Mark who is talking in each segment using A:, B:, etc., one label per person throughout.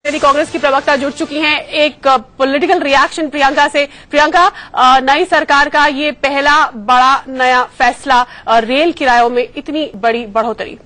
A: कांग्रेस की प्रवक्ता जुड़ चुकी हैं। एक पॉलिटिकल रिएक्शन प्रियंका से। प्रियंका, नई सरकार का ये पहला बड़ा नया फैसला, रेल किरायों में इतनी बड़ी बढ़ोतरी।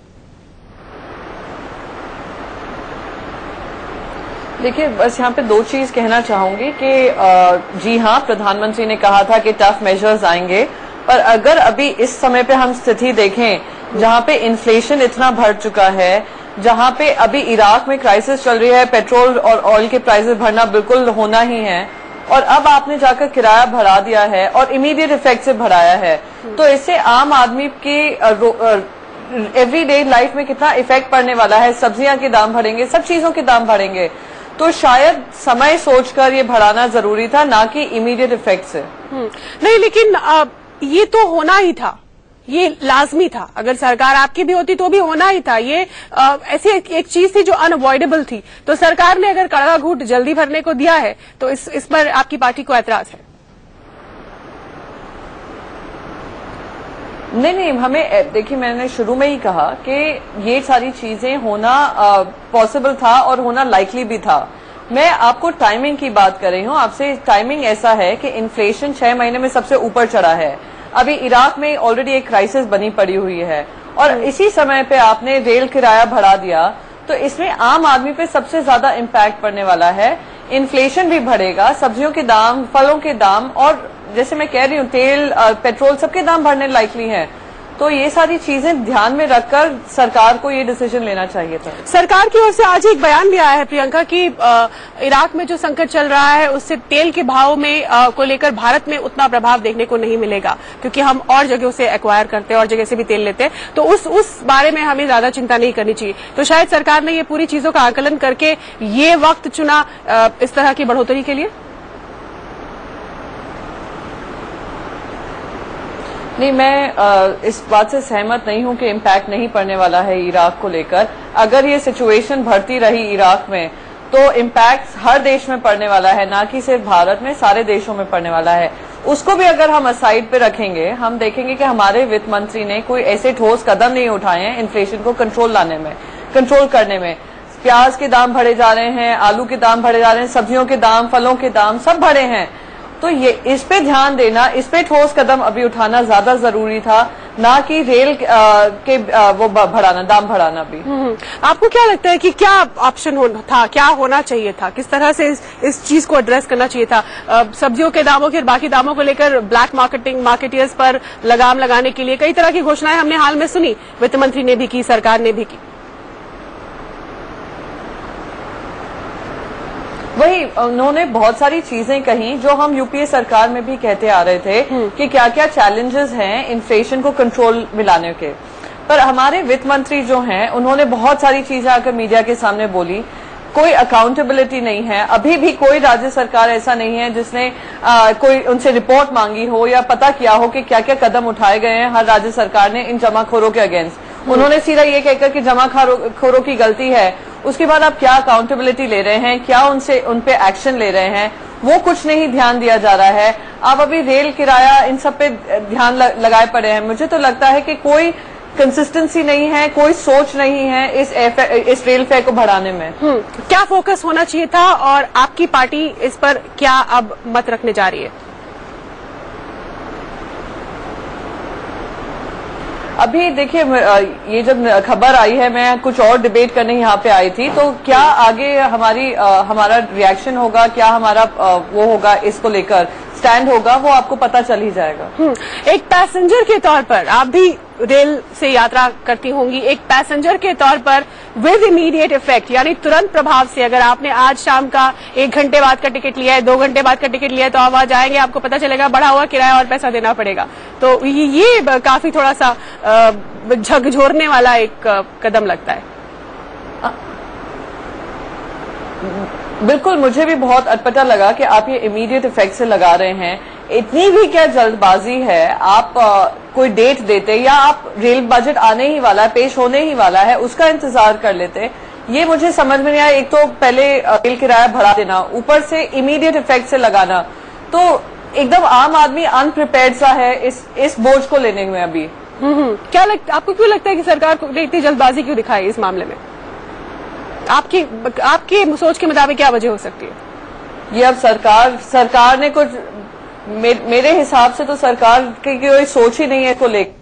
B: देखिए, बस यहाँ पे दो चीज कहना चाहूंगी कि जी हाँ, प्रधानमंत्री ने कहा था कि टफ मेजर्स आएंगे, पर अगर अभी इस समय पे हम स्थिति देखें जहाँ पे इन्फ्लेशन इतना बढ़ चुका है, जहाँ पे अभी इराक में क्राइसिस चल रही है, पेट्रोल और ऑयल के प्राइसेस बढ़ना बिल्कुल होना ही है, और अब आपने जाकर किराया बढ़ा दिया है और इमीडिएट इफेक्ट से बढ़ाया है, तो इससे आम आदमी की एवरीडे लाइफ में कितना इफेक्ट पड़ने वाला है। सब्जियां के दाम बढ़ेंगे, सब चीजों के दाम बढ़ेंगे, तो शायद समय सोचकर ये बढ़ाना जरूरी था, ना कि इमीडिएट इफेक्ट से।
A: नहीं, लेकिन ये तो होना ही था, ये लाजमी था। अगर सरकार आपकी भी होती तो भी होना ही था। ये ऐसी एक चीज थी जो अनअवॉइडेबल थी, तो सरकार ने अगर कड़वा घूंट जल्दी भरने को दिया है तो इस पर आपकी पार्टी को ऐतराज है?
B: नहीं, हमें देखिए, मैंने शुरू में ही कहा कि ये सारी चीजें होना पॉसिबल था और होना लाइकली भी था। मैं आपको टाइमिंग की बात कर रही हूँ आपसे। टाइमिंग ऐसा है कि इन्फ्लेशन 6 महीने में सबसे ऊपर चढ़ा है। अभी इराक में ऑलरेडी एक क्राइसिस बनी पड़ी हुई है, और इसी समय पे आपने रेल किराया बढ़ा दिया, तो इसमें आम आदमी पे सबसे ज्यादा इम्पैक्ट पड़ने वाला है। इन्फ्लेशन भी बढ़ेगा, सब्जियों के दाम, फलों के दाम, और जैसे मैं कह रही हूँ तेल, पेट्रोल, सबके दाम बढ़ने लाइकली हैं। तो ये सारी चीजें ध्यान में रखकर सरकार को ये डिसीजन लेना चाहिए था।
A: सरकार की ओर से आज एक बयान भी आया है प्रियंका कि इराक में जो संकट चल रहा है उससे तेल के भाव में को लेकर भारत में उतना प्रभाव देखने को नहीं मिलेगा, क्योंकि हम और जगहों से एक्वायर करते हैं, और जगह से भी तेल लेते हैं, तो उस बारे में हमें ज्यादा चिंता नहीं करनी चाहिए। तो शायद सरकार ने ये पूरी चीजों का आकलन करके ये वक्त चुना इस तरह की बढ़ोतरी के लिए।
B: नहीं, मैं इस बात से सहमत नहीं हूं कि इम्पैक्ट नहीं पड़ने वाला है इराक को लेकर। अगर ये सिचुएशन बढ़ती रही इराक में, तो इम्पैक्ट हर देश में पड़ने वाला है, ना कि सिर्फ भारत में, सारे देशों में पड़ने वाला है। उसको भी अगर हम असाइड पे रखेंगे, हम देखेंगे कि हमारे वित्त मंत्री ने कोई ऐसे ठोस कदम नहीं उठाए हैं इन्फ्लेशन को कंट्रोल करने में। प्याज के दाम बढ़े जा रहे हैं, आलू के दाम बढ़े जा रहे हैं, सब्जियों के दाम, फलों के दाम सब बढ़े हैं। तो ये इस पे ध्यान देना, इस पे ठोस कदम अभी उठाना ज्यादा जरूरी था, ना कि रेल के वो बढ़ाना, दाम बढ़ाना भी।
A: आपको क्या लगता है कि क्या ऑप्शन था, क्या होना चाहिए था, किस तरह से इस चीज को एड्रेस करना चाहिए था? सब्जियों के दामों के और बाकी दामों को लेकर ब्लैक मार्केटियर्स पर लगाम लगाने के लिए कई तरह की घोषणाएं हमने हाल में सुनी, वित्त मंत्री ने भी की, सरकार ने भी की।
B: वही, उन्होंने बहुत सारी चीजें कही जो हम यूपीए सरकार में भी कहते आ रहे थे कि क्या क्या चैलेंजेस हैं इन्फ्लेशन को कंट्रोल में लाने के। पर हमारे वित्त मंत्री जो हैं, उन्होंने बहुत सारी चीजें आकर मीडिया के सामने बोली। कोई अकाउंटेबिलिटी नहीं है। अभी भी कोई राज्य सरकार ऐसा नहीं है जिसने कोई उनसे रिपोर्ट मांगी हो या पता किया हो कि क्या क्या कदम उठाए गए हैं हर राज्य सरकार ने इन जमाखोरों के अगेंस्ट। उन्होंने सीधा ये कहकर कि जमाखोरों की गलती है, उसके बाद आप क्या अकाउंटेबिलिटी ले रहे हैं, क्या उन पे एक्शन ले रहे हैं, वो कुछ नहीं ध्यान दिया जा रहा है। आप अभी रेल किराया, इन सब पे ध्यान लगाए पड़े हैं। मुझे तो लगता है कि कोई कंसिस्टेंसी नहीं है, कोई सोच नहीं है इस रेल फेयर को बढ़ाने में।
A: क्या फोकस होना चाहिए था, और आपकी पार्टी इस पर क्या अब मत रखने जा रही है?
B: अभी देखिए, ये जब खबर आई है, मैं कुछ और डिबेट करने यहाँ पे आई थी, तो क्या आगे हमारा रिएक्शन होगा, क्या हमारा वो होगा, इसको लेकर स्टैंड होगा, वो आपको पता चल ही जाएगा।
A: एक पैसेंजर के तौर पर आप भी रेल से यात्रा करती होंगी, एक पैसेंजर के तौर पर विद इमीडिएट इफेक्ट, यानी तुरंत प्रभाव से, अगर आपने आज शाम का 1 घंटे बाद का टिकट लिया है, 2 घंटे बाद का टिकट लिया है, तो आप वहां जाएंगे, आपको पता चलेगा बढ़ा हुआ किराया और पैसा देना पड़ेगा। तो ये काफी थोड़ा सा झकझोरने वाला एक कदम लगता है।
B: बिल्कुल, मुझे भी बहुत अटपटा लगा कि आप ये इमीडिएट इफेक्ट से लगा रहे हैं। इतनी भी क्या जल्दबाजी है? आप कोई डेट देते, या आप रेल बजट आने ही वाला है, पेश होने ही वाला है, उसका इंतजार कर लेते। ये मुझे समझ में नहीं आया। एक तो पहले रेल किराया बढ़ा देना, ऊपर से इमीडिएट इफेक्ट से लगाना, तो एकदम आम आदमी अनप्रिपेयर्ड सा है इस बोझ को लेने में अभी।
A: आपको क्यों लगता है कि सरकार को इतनी जल्दबाजी क्यों दिखाई इस मामले में? आपकी सोच के मुताबिक क्या वजह हो सकती है?
B: ये अब सरकार ने कुछ मेरे हिसाब से तो सरकार की कोई सोच ही नहीं है को लेकर।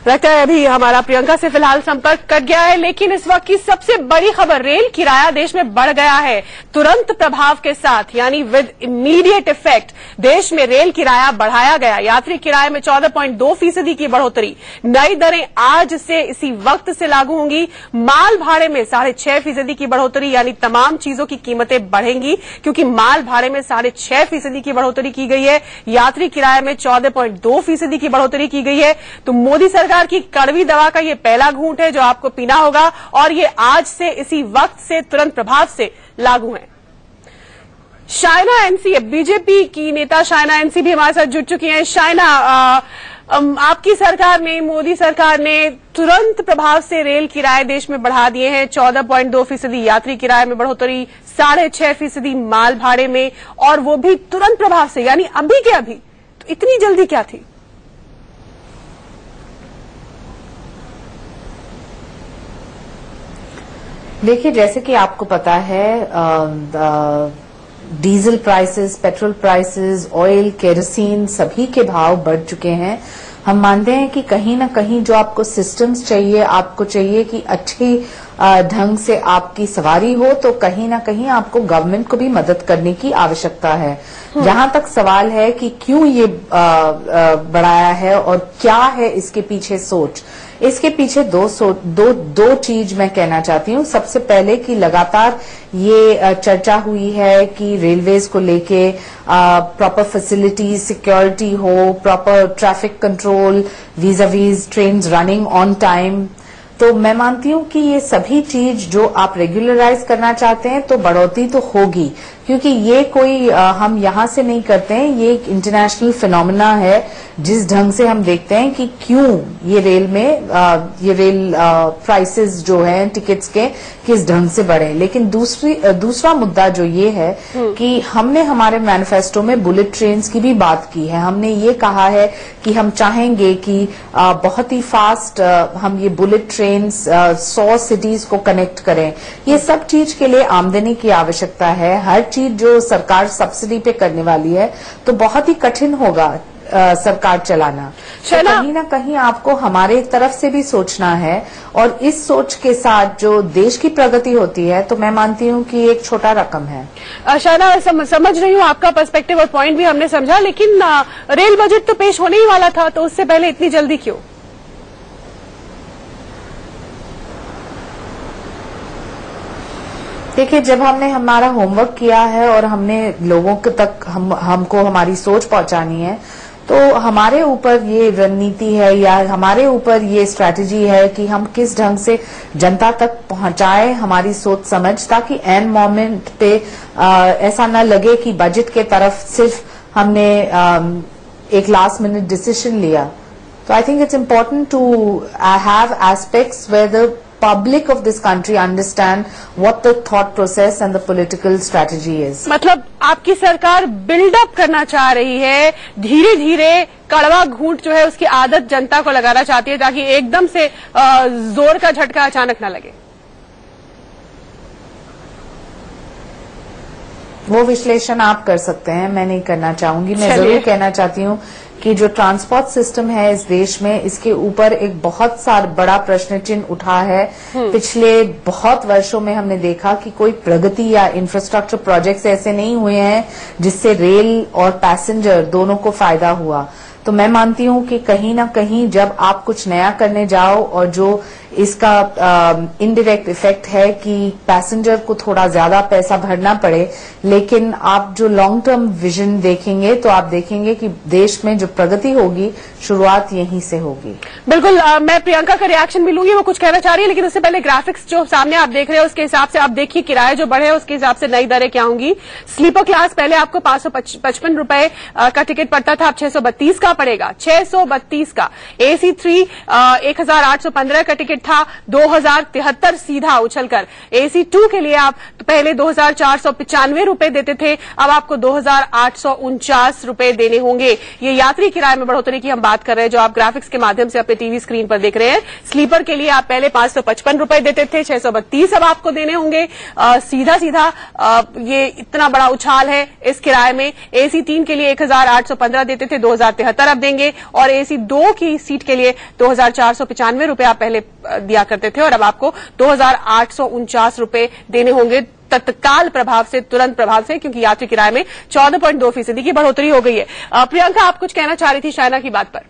A: लगता है अभी हमारा प्रियंका से फिलहाल संपर्क कट गया है, लेकिन इस वक्त की सबसे बड़ी खबर, रेल किराया देश में बढ़ गया है तुरंत प्रभाव के साथ, यानी विद इमीडिएट इफेक्ट देश में रेल किराया बढ़ाया गया। यात्री किराए में 14.2% की बढ़ोतरी, नई दरें आज से इसी वक्त से लागू होंगी। माल भाड़े में 6.5% की बढ़ोतरी, यानी तमाम चीजों की कीमतें बढ़ेंगी क्योंकि माल भाड़े में 6.5% की बढ़ोतरी की गई है। यात्री किराए में 14.2% की बढ़ोतरी की गई है। तो मोदी सरकार की कड़वी दवा का ये पहला घूंट है जो आपको पीना होगा, और ये आज से इसी वक्त से तुरंत प्रभाव से लागू है। शाइना एनसी, बीजेपी की नेता शाइना एनसी भी हमारे साथ जुड़ चुकी हैं। शाइना, आपकी सरकार ने, मोदी सरकार ने तुरंत प्रभाव से रेल किराए देश में बढ़ा दिए हैं। 14.2% यात्री किराए में बढ़ोतरी, 6.5% माल भाड़े में, और वो भी तुरंत प्रभाव से, यानी अभी के अभी। तो इतनी जल्दी क्या थी?
C: देखिए, जैसे कि आपको पता है, diesel prices, petrol prices, oil, kerosene सभी के भाव बढ़ चुके हैं। हम मानते हैं कि कहीं ना कहीं जो आपको सिस्टम्स चाहिए, आपको चाहिए कि अच्छी ढंग से आपकी सवारी हो, तो कहीं ना कहीं आपको गवर्नमेंट को भी मदद करने की आवश्यकता है। जहां तक सवाल है कि क्यों ये बढ़ाया है और क्या है इसके पीछे सोच, इसके पीछे दो चीज मैं कहना चाहती हूँ। सबसे पहले कि लगातार ये चर्चा हुई है कि रेलवेज को लेके प्रॉपर फैसिलिटीज, सिक्योरिटी हो, proper traffic control, Vs train running on time. तो मैं मानती हूँ कि ये सभी चीज जो आप रेगुलराइज करना चाहते हैं तो बढ़ोतरी तो होगी, क्योंकि ये कोई हम यहां से नहीं करते हैं, ये एक इंटरनेशनल फिनोमेना है। जिस ढंग से हम देखते हैं कि क्यों ये रेल प्राइसेस जो हैं टिकट्स के किस ढंग से बढ़े। लेकिन दूसरा मुद्दा जो ये है कि हमने हमारे मैनिफेस्टो में बुलेट ट्रेन्स की भी बात की है। हमने ये कहा है कि हम चाहेंगे कि बहुत ही फास्ट हम ये बुलेट ट्रेन्स 100 सिटीज को कनेक्ट करें। ये सब चीज के लिए आमदनी की आवश्यकता है। हर चीज जो सरकार सब्सिडी पे करने वाली है तो बहुत ही कठिन होगा सरकार चलाना। तो कहीं ना कहीं आपको हमारे तरफ से भी सोचना है, और इस सोच के साथ जो देश की प्रगति होती है तो मैं मानती हूँ कि एक छोटा रकम है।
A: शायना, समझ रही हूँ आपका पर्सपेक्टिव और पॉइंट भी हमने समझा, लेकिन रेल बजट तो पेश होने ही वाला था, तो उससे पहले इतनी जल्दी क्यों?
C: देखिए, जब हमने हमारा होमवर्क किया है और हमने लोगों के तक हमको हमारी सोच पहुंचानी है, तो हमारे ऊपर ये रणनीति है या हमारे ऊपर ये स्ट्रैटेजी है कि हम किस ढंग से जनता तक पहुंचाए हमारी सोच समझ, ताकि एंड मोमेंट पे ऐसा न लगे कि बजट के तरफ सिर्फ हमने एक लास्ट मिनट डिसीजन लिया। तो I think it's important to have aspects where the public of this country understand what the thought process and the political strategy is.
A: मतलब आपकी सरकार बिल्डअप करना चाह रही है, धीरे धीरे कड़वा घूंट जो है उसकी आदत जनता को लगाना चाहती है, ताकि एकदम से जोर का झटका अचानक ना लगे।
C: वो विश्लेषण आप कर सकते हैं, मैं नहीं करना चाहूंगी। मैं जरूर कहना चाहती हूँ कि जो ट्रांसपोर्ट सिस्टम है इस देश में, इसके ऊपर एक बहुत सारा बड़ा प्रश्न चिन्ह उठा है। पिछले बहुत वर्षों में हमने देखा कि कोई प्रगति या इंफ्रास्ट्रक्चर प्रोजेक्ट्स ऐसे नहीं हुए हैं जिससे रेल और पैसेंजर दोनों को फायदा हुआ। तो मैं मानती हूँ कि कहीं ना कहीं जब आप कुछ नया करने जाओ और जो इसका इनडायरेक्ट इफेक्ट है कि पैसेंजर को थोड़ा ज्यादा पैसा भरना पड़े, लेकिन आप जो लॉन्ग टर्म विजन देखेंगे तो आप देखेंगे कि देश में जो प्रगति होगी शुरुआत यहीं से होगी।
A: बिल्कुल, मैं प्रियंका का रिएक्शन भी लूंगी, वो कुछ कहना चाह रही है, लेकिन उससे पहले ग्राफिक्स जो सामने आप देख रहे हैं उसके हिसाब से आप देखिए किराए जो बढ़े उसके हिसाब से नई दरें क्या होंगी। स्लीपर क्लास पहले आपको 555 रुपए का टिकट पड़ता था, अब 632 का पड़ेगा, 632 का। AC3 1815 का टिकट था 2073 सीधा उछलकर। AC 2 के लिए आप पहले 2495 रुपए देते थे, अब आपको 2849 रुपए देने होंगे। ये यात्री किराए में बढ़ोतरी की हम बात कर रहे हैं, जो आप ग्राफिक्स के माध्यम से अपने टीवी स्क्रीन पर देख रहे हैं। स्लीपर के लिए आप पहले 555 रुपए देते थे, 632 अब आपको देने होंगे। सीधा सीधा ये इतना बड़ा उछाल है इस किराए में। AC 3 के लिए 1815 देते थे, 2073 अब देंगे, और AC 2 की सीट के लिए 2495 रुपए आप पहले दिया करते थे, और अब आपको 2849 रुपए देने होंगे तत्काल प्रभाव से, तुरंत प्रभाव से, क्योंकि यात्री किराए में 14.2% की बढ़ोतरी हो गई है। प्रियंका, आप कुछ कहना चाह रही थी शाइना की बात पर।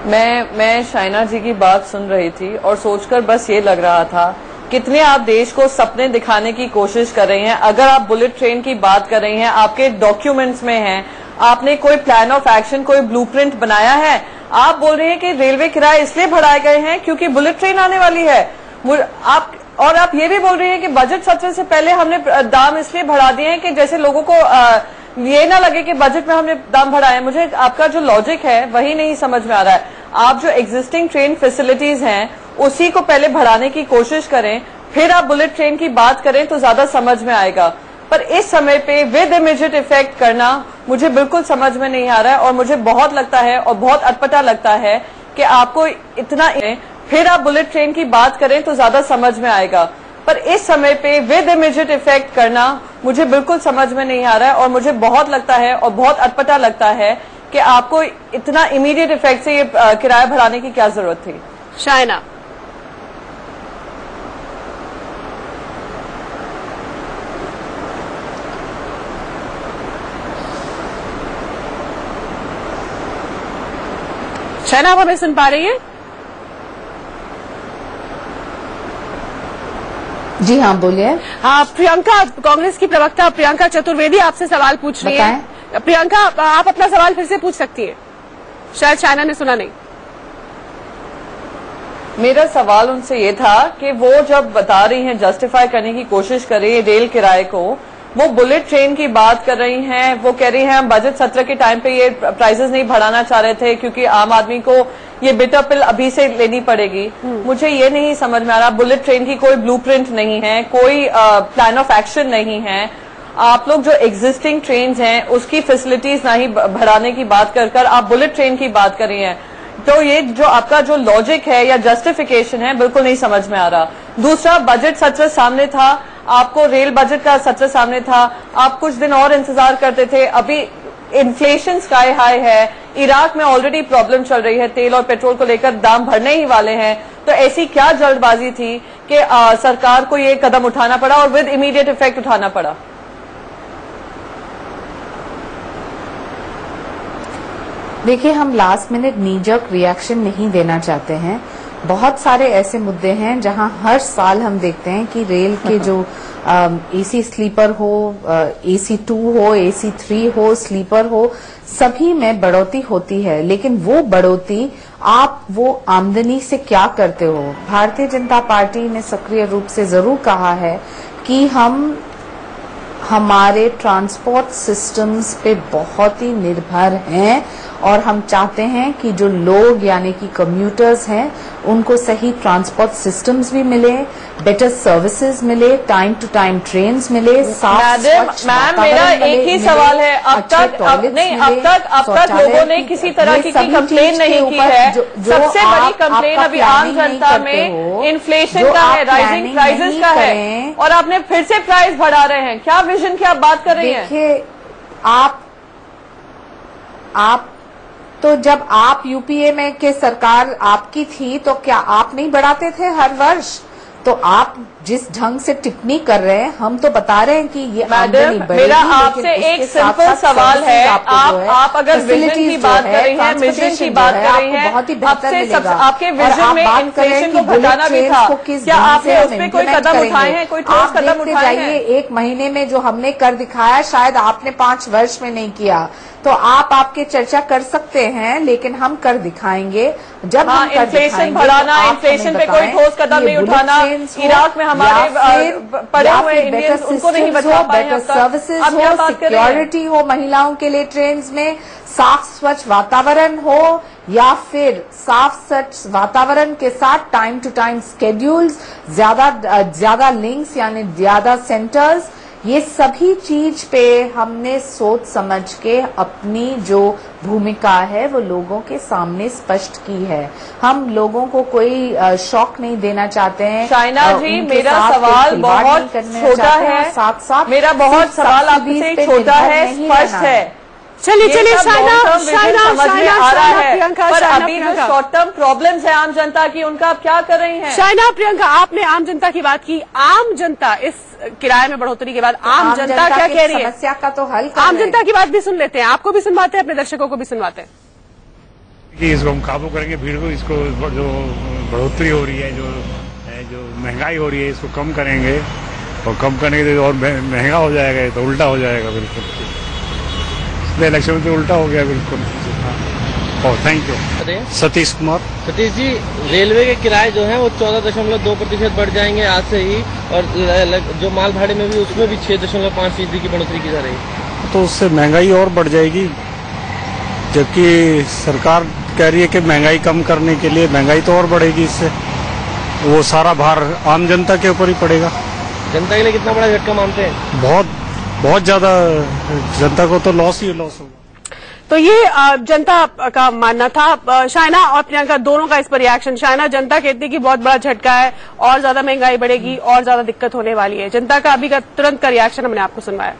B: मैं शाइना जी की बात सुन रही थी और सोचकर बस ये लग रहा था, कितने आप देश को सपने दिखाने की कोशिश कर रही हैं। अगर आप बुलेट ट्रेन की बात कर रही हैं, आपके डॉक्यूमेंट्स में है, आपने कोई प्लान ऑफ एक्शन, कोई ब्लूप्रिंट बनाया है। आप बोल रहे हैं कि रेलवे किराए इसलिए बढ़ाए गए हैं क्योंकि बुलेट ट्रेन आने वाली है। आप ये भी बोल रही हैं कि बजट सत्र से पहले हमने दाम इसलिए बढ़ा दिए हैं कि जैसे लोगों को ये ना लगे कि बजट में हमने दाम बढ़ाए। मुझे आपका जो लॉजिक है वही नहीं समझ में आ रहा है। आप जो एग्जिस्टिंग ट्रेन फैसिलिटीज हैं उसी को पहले बढ़ाने की कोशिश करें, फिर आप बुलेट ट्रेन की बात करें तो ज्यादा समझ में आएगा। पर इस समय पे विद इमीडिएट इफेक्ट करना मुझे बिल्कुल समझ में नहीं आ रहा है, और मुझे बहुत लगता है और बहुत अटपटा लगता है कि आपको इतना, फिर आप बुलेट ट्रेन की बात करें तो ज्यादा समझ में आएगा। पर इस समय पे विद इमीडिएट इफेक्ट करना मुझे बिल्कुल समझ में नहीं आ रहा है, और मुझे बहुत लगता है और बहुत अटपटा लगता है कि आपको इतना इमीडिएट इफेक्ट से ये किराया बढ़ाने की क्या जरूरत थी।
A: शाइना, आप हमें सुन पा रही हैं?
C: जी हाँ, बोलिए।
A: हाँ, प्रियंका, कांग्रेस की प्रवक्ता प्रियंका चतुर्वेदी आपसे सवाल पूछ रही है। प्रियंका, आप अपना सवाल फिर से पूछ सकती हैं, शायद शाइना ने सुना नहीं।
B: मेरा सवाल उनसे ये था कि वो जब बता रही हैं, जस्टिफाई करने की कोशिश कर रही है रेल किराए को, वो बुलेट ट्रेन की बात कर रही हैं। वो कह रही हैं हम बजट सत्र के टाइम पे ये प्राइसेस नहीं बढ़ाना चाह रहे थे क्योंकि आम आदमी को ये बिटर पिल अभी से लेनी पड़ेगी। मुझे ये नहीं समझ में आ रहा, बुलेट ट्रेन की कोई ब्लूप्रिंट नहीं है, कोई प्लान ऑफ एक्शन नहीं है। आप लोग जो एग्जिस्टिंग ट्रेन हैं उसकी फैसिलिटीज नहीं बढ़ाने की बात कर आप बुलेट ट्रेन की बात कर रही हैं। तो ये जो आपका जो लॉजिक है या जस्टिफिकेशन है बिल्कुल नहीं समझ में आ रहा। दूसरा, बजट सत्र सामने था, आपको रेल बजट का सत्र सामने था, आप कुछ दिन और इंतजार करते थे। अभी इन्फ्लेशन स्काई हाई है, इराक में ऑलरेडी प्रॉब्लम चल रही है, तेल और पेट्रोल को लेकर दाम बढ़ने ही वाले हैं। तो ऐसी क्या जल्दबाजी थी कि सरकार को ये कदम उठाना पड़ा और विद इमीडिएट इफेक्ट उठाना पड़ा?
C: देखिए, हम लास्ट मिनट नीजक रिएक्शन नहीं देना चाहते हैं। बहुत सारे ऐसे मुद्दे हैं जहां हर साल हम देखते हैं कि रेल के जो AC स्लीपर हो, AC 2 हो, AC 3 हो, स्लीपर हो, सभी में बढ़ोतरी होती है। लेकिन वो बढ़ोतरी आप वो आमदनी से क्या करते हो? भारतीय जनता पार्टी ने सक्रिय रूप से जरूर कहा है कि हम हमारे ट्रांसपोर्ट सिस्टम्स पे बहुत ही निर्भर हैं, और हम चाहते हैं कि जो लोग यानी कि कम्यूटर्स हैं उनको सही ट्रांसपोर्ट सिस्टम्स भी मिले, बेटर सर्विसेज मिले, टाइम टू टाइम ट्रेन्स मिले,
B: मैम मेरा एक ही सवाल है, अब तक लोगों ने किसी तरह की कंप्लेन नहीं की है। सबसे बड़ी कंप्लेन अभी आम जनता में इन्फ्लेशन का है, राइजिंग प्राइसेस का है, और आपने फिर से प्राइस बढ़ा रहे हैं। क्या विजन की आप बात कर रही हैं?
C: देखिए, आप तो जब आप यूपीए में के सरकार आपकी थी तो क्या आप नहीं बढ़ाते थे हर वर्ष? तो आप जिस ढंग से टिप्पणी कर रहे हैं, हम तो बता रहे हैं कि ये आमदनी बढ़ेगी।
B: मेरा आपसे एक सिंपल सवाल है, आप अगर विजन की बात कर रही हैं, मिशन की बात कर रही हैं,
C: बहुत ही बेहतर मिलेगा।
B: आपके विजन में इन्फ्लेशन को घटाना भी था, क्या आपने उस पर कोई कदम उठाए हैं, कोई ठोस कदम उठाए हैं?
C: एक महीने में जो हमने कर दिखाया शायद आपने 5 वर्ष में नहीं किया, तो आप आपके चर्चा कर सकते हैं, लेकिन हम कर दिखाएंगे। जब हम कर
B: इन्फ्लेशन बढ़ाना, इन्फ्लेशन पे कोई ठोस कदम नहीं उठाना, इराक में हमारे पड़े हुए इंडियंस उनको नहीं बचा पाए,
C: बेटर सर्विसेज हो, सिक्योरिटी हो महिलाओं के लिए ट्रेन में, साफ स्वच्छ वातावरण हो, या फिर साफ सच वातावरण के साथ टाइम टू टाइम स्केड्यूल्स, ज्यादा लिंक्स यानी ज्यादा सेंटर्स, ये सभी चीज पे हमने सोच समझ के अपनी जो भूमिका है वो लोगों के सामने स्पष्ट की है। हम लोगों को कोई शॉक नहीं देना चाहते हैं।
B: शाइना जी, मेरा सवाल बहुत छोटा है,
C: साथ साथ
B: मेरा बहुत सवाल आपसे छोटा है, स्पष्ट है।
A: चलिए शाइना
B: समझ में आ रहा है, पर अभी जो शॉर्ट टर्म प्रॉब्लम्स है आम जनता की, उनका आप क्या कर रही हैं?
A: शाइना प्रियंका, आपने आम जनता की बात की। आम जनता इस किराए में बढ़ोतरी के बाद आम जनता क्या कह रही है?
C: समस्या का तो हल
A: आम जनता की बात भी सुन लेते हैं, आपको भी सुनवाते हैं, अपने दर्शकों को भी सुनवाते हैं
D: कि इसको हम काबू करेंगे भीड़ को, इसको जो बढ़ोतरी हो रही है, जो महंगाई हो रही है, इसको कम करेंगे और कम करने के और महंगा हो जाएगा, तो उल्टा हो जाएगा बिल्कुल। इलेक्शन में तो उल्टा हो गया बिल्कुल। Thank you. Satish Kumar.
E: Satish ji, railway के किराए जो हैं वो 14.2% बढ़ जाएंगे आज से ही, और जो माल भाड़े में भी उसमें भी 6.5% की बढ़ोतरी की जा रही है।
D: तो उससे महंगाई और बढ़ जाएगी, जबकि सरकार कह रही है कि महंगाई कम करने के लिए, महंगाई तो और बढ़ेगी इससे। वो सारा भार आम जनता के ऊपर ही पड़ेगा।
E: जनता के लिए कितना बड़ा झटका मानते हैं?
D: बहुत ज्यादा, जनता को तो लॉस ही लॉस होगा।
A: तो ये जनता का मानना था। शाइना और प्रियंका दोनों का इस पर रिएक्शन। शाइना, जनता कहती है कि बहुत बड़ा झटका है, और ज्यादा महंगाई बढ़ेगी, और ज्यादा दिक्कत होने वाली है। जनता का अभी का तुरंत का रिएक्शन हमने आपको सुनवाया।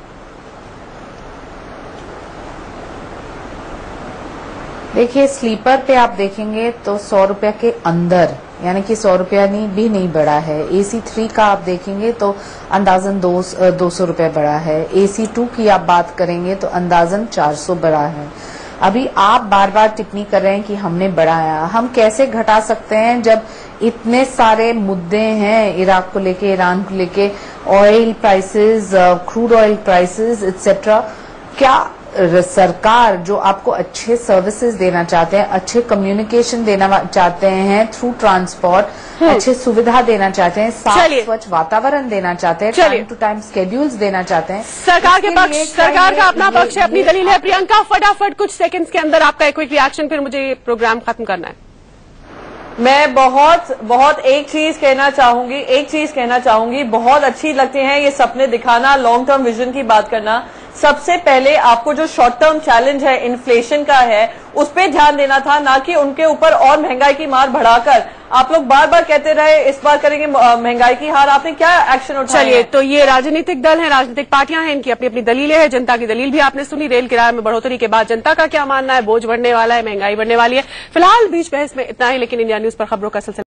C: देखिए, स्लीपर पे आप देखेंगे तो 100 रुपया के अंदर, यानी कि 100 रुपया भी नहीं बढ़ा है। AC 3 का आप देखेंगे तो अंदाजन 200 रुपया बढ़ा है। AC 2 की आप बात करेंगे तो अंदाजन 400 बढ़ा है। अभी आप बार बार टिप्पणी कर रहे हैं कि हमने बढ़ाया। हम कैसे घटा सकते हैं जब इतने सारे मुद्दे हैं, इराक को लेके, ईरान को लेके, oil prices, crude oil prices etcetera. क्या सरकार जो आपको अच्छे सर्विसेज देना चाहते हैं, अच्छे कम्युनिकेशन देना चाहते हैं थ्रू ट्रांसपोर्ट, अच्छे सुविधा देना चाहते हैं, साफ स्वच्छ वातावरण देना चाहते हैं, टाइम टू टाइम स्केड्यूल्स देना चाहते हैं,
A: सरकार के पक्ष, सरकार का अपना पक्ष है, अपनी दलील है। प्रियंका, फटाफट कुछ सेकंड्स के अंदर आपका एक क्विक रिएक्शन, फिर मुझे ये प्रोग्राम खत्म करना है।
B: मैं बहुत एक चीज कहना चाहूंगी, बहुत अच्छी लगती है ये सपने दिखाना, लॉन्ग टर्म विजन की बात करना। सबसे पहले आपको जो शॉर्ट टर्म चैलेंज है इन्फ्लेशन का है, उस पे ध्यान देना था, ना कि उनके ऊपर और महंगाई की मार बढ़ाकर। आप लोग बार बार कहते रहे इस बार करेंगे महंगाई की हार, आपने क्या एक्शन उठाया?
A: चलिए, तो ये राजनीतिक दल है, राजनीतिक पार्टियां हैं, इनकी अपनी अपनी दलीलें हैं। जनता की दलील भी आपने सुनी। रेल किराए में बढ़ोतरी के बाद जनता का क्या मानना है? बोझ बढ़ने वाला है, महंगाई बढ़ने वाली है। फिलहाल बीच बहस में इतना ही, लेकिन इंडिया न्यूज पर खबरों का सिलसिला